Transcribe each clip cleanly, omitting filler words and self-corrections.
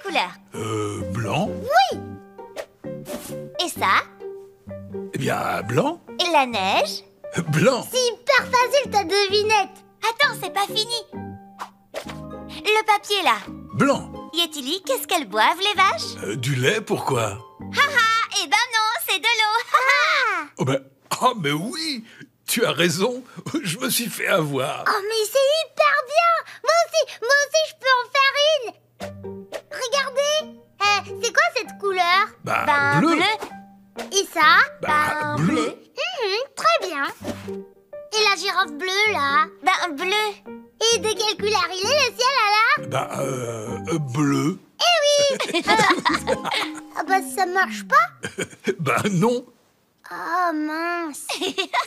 couleur? Blanc. Et ça? Eh bien, blanc. Et la neige? Blanc. C'est hyper facile ta devinette. Attends, c'est pas fini. Le papier, là. Blanc. Yetili, qu'est-ce qu'elles boivent, les vaches? Du lait, pourquoi? Ah, eh ben non, c'est de l'eau. Oh ben, mais oui, tu as raison, je me suis fait avoir. Oh mais c'est hyper bien. Moi aussi je peux en faire une. Regardez, c'est quoi cette couleur? Ben, bleu. Et ça? Ben, bleu. Très bien. Et la girafe bleue là? Ben, bleu. Et de quelle couleur il est le ciel alors? Ben, bleu. Ah bah ça marche pas? Ben non. Oh mince.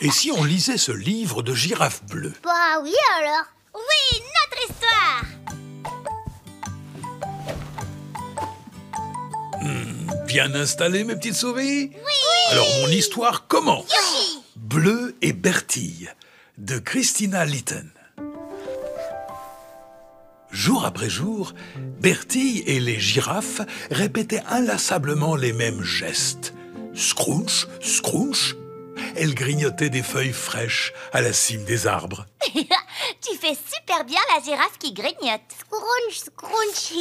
Et si on lisait ce livre de girafe bleue? Bah oui alors. Oui, notre histoire. Bien installé, mes petites souris? Oui. Alors, mon histoire commence. Bleu et Bertille, de Christina Litten. Jour après jour, Bertille et les girafes répétaient inlassablement les mêmes gestes. Scrunch, scrunch. Elles grignotaient des feuilles fraîches à la cime des arbres. Tu fais super bien la girafe qui grignote. Scrunch, scrunch.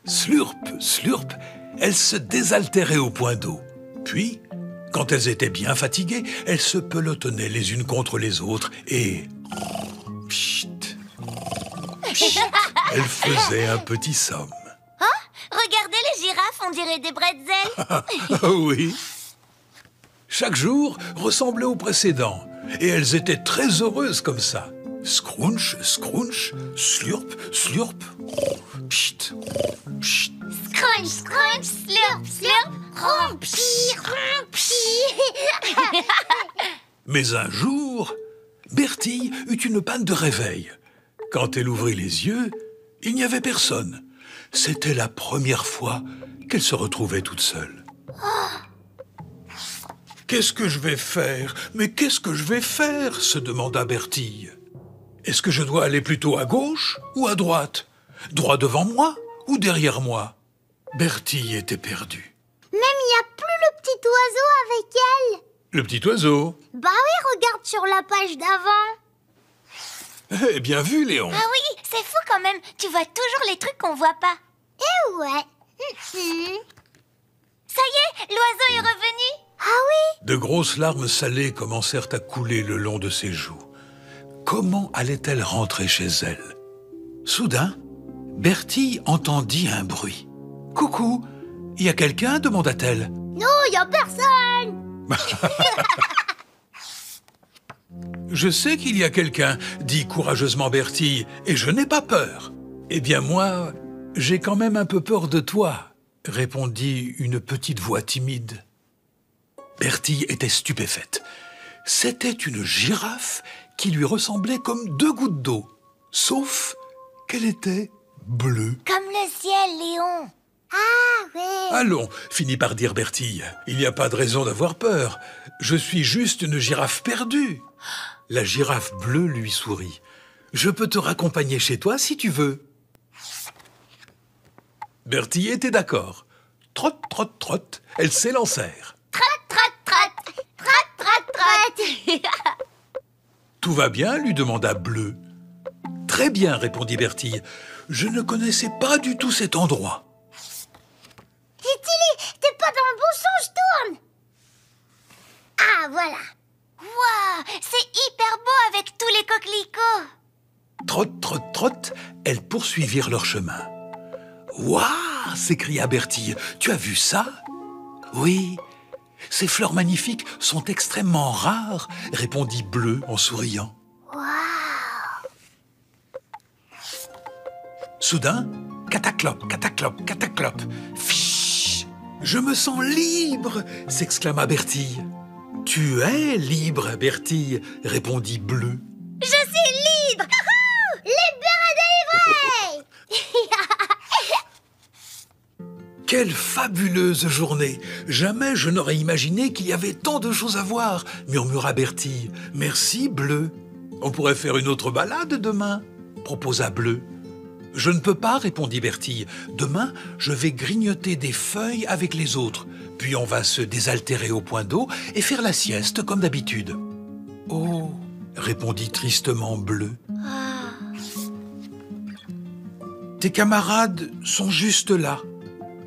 Slurp, slurp, elles se désaltéraient au point d'eau. Puis, quand elles étaient bien fatiguées, elles se pelotonnaient les unes contre les autres et... Pchit, pchit, elles faisaient un petit somme. Regardez les girafes, on dirait des bretzels. Oui. Chaque jour ressemblait au précédent, et elles étaient très heureuses comme ça. Scrunch, scrunch, slurp, slurp, pchit, pchit. Scrunch, scrunch, slurp, slurp, Rompi, rompi. Mais un jour, Bertille eut une panne de réveil. Quand elle ouvrit les yeux, il n'y avait personne. C'était la première fois qu'elle se retrouvait toute seule. Qu'est-ce que je vais faire? Mais qu'est-ce que je vais faire? Se demanda Bertille. Est-ce que je dois aller plutôt à gauche ou à droite? Droit devant moi ou derrière moi? Bertille était perdue. Même il n'y a plus le petit oiseau avec elle. Le petit oiseau. Bah oui, regarde sur la page d'avant. Eh bien vu, Léon. Ah oui, c'est fou quand même. Tu vois toujours les trucs qu'on voit pas. Eh ouais. Ça y est, l'oiseau est revenu. Ah oui. De grosses larmes salées commencèrent à couler le long de ses joues. Comment allait-elle rentrer chez elle? Soudain, Bertille entendit un bruit. « Coucou, il y a quelqu'un » demanda-t-elle. Non, il n'y a personne. « Je sais qu'il y a quelqu'un » dit courageusement Bertille, « et je n'ai pas peur. »« Eh bien moi, j'ai quand même un peu peur de toi » répondit une petite voix timide. Bertille était stupéfaite. C'était une girafe qui lui ressemblait comme deux gouttes d'eau, sauf qu'elle était bleue. Comme le ciel, Léon. Ah ouais. Allons, finit par dire Bertille, il n'y a pas de raison d'avoir peur. Je suis juste une girafe perdue. La girafe bleue lui sourit. Je peux te raccompagner chez toi si tu veux. Bertille était d'accord. Trotte, trotte, trotte, elles s'élancèrent. Trotte, trotte, trotte. Trotte, trotte, trotte. Tout va bien, lui demanda Bleu. Très bien, répondit Bertille. Je ne connaissais pas du tout cet endroit. Titili, t'es pas dans le bon sens, je tourne. Ah, voilà. Waouh, c'est hyper beau avec tous les coquelicots. Trotte, trotte, trotte, elles poursuivirent leur chemin. « Waouh !» s'écria Bertille. « Tu as vu ça ?»« Oui, ces fleurs magnifiques sont extrêmement rares, » répondit Bleu en souriant. Waouh. Soudain, cataclope, cataclope, cataclope. Fiche !»« Je me sens libre !» s'exclama Bertille. « Tu es libre, Bertille !» répondit Bleu. Je suis libre. Libéré, délivré. Quelle fabuleuse journée! Jamais je n'aurais imaginé qu'il y avait tant de choses à voir, murmura Bertille. Merci, Bleu. On pourrait faire une autre balade demain, proposa Bleu. Je ne peux pas, répondit Bertille. Demain, je vais grignoter des feuilles avec les autres. Puis on va se désaltérer au point d'eau et faire la sieste comme d'habitude. Oh, répondit tristement Bleu. Ah. Tes camarades sont juste là.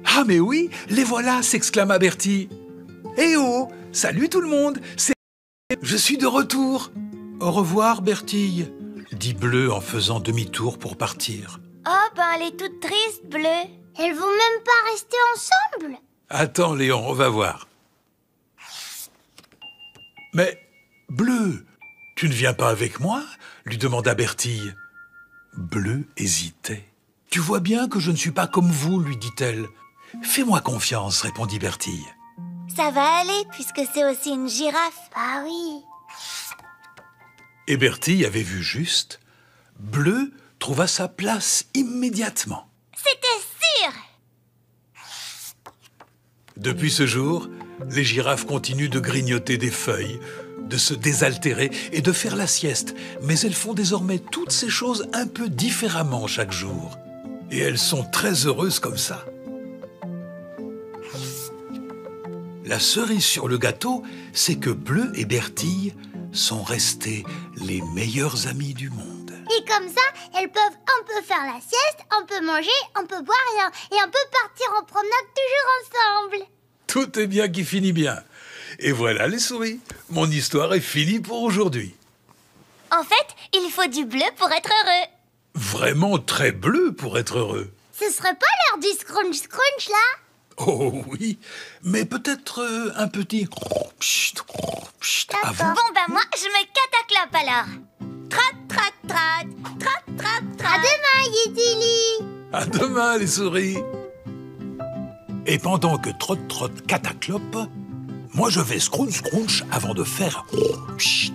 Ah mais oui, les voilà, s'exclama Bertille. Eh oh, salut tout le monde, je suis de retour. Au revoir Bertille, dit Bleu en faisant demi-tour pour partir. Oh, ben elle est toute triste, Bleu. Elles vont même pas rester ensemble. Attends Léon, on va voir. Mais Bleu, tu ne viens pas avec moi? Lui demanda Bertille. Bleu hésitait. Tu vois bien que je ne suis pas comme vous, lui dit-elle. Fais-moi confiance, répondit Bertille. Ça va aller, puisque c'est aussi une girafe. Ah oui. Et Bertille avait vu juste. Bleu trouva sa place immédiatement. C'était sûr! Depuis ce jour, les girafes continuent de grignoter des feuilles, de se désaltérer et de faire la sieste. Mais elles font désormais toutes ces choses un peu différemment chaque jour. Et elles sont très heureuses comme ça. La cerise sur le gâteau, c'est que Bleu et Bertille sont restés les meilleurs amis du monde. Et comme ça, elles peuvent un peu faire la sieste, un peu manger, un peu boire et un peu partir en promenade toujours ensemble. Tout est bien qui finit bien. Et voilà les souris, mon histoire est finie pour aujourd'hui. En fait, il faut du bleu pour être heureux. Vraiment très bleu pour être heureux. Ce serait pas l'heure du scrunch là? Oh oui, mais peut-être un petit pchit, pchit avant. Bon, ben moi, je me cataclope alors. Trot, trot, trot, trot, trot, trot. À demain, Yétili. À demain les souris. Et pendant que Trot Trot cataclope, moi je vais scrunch scrunch avant de faire pchit.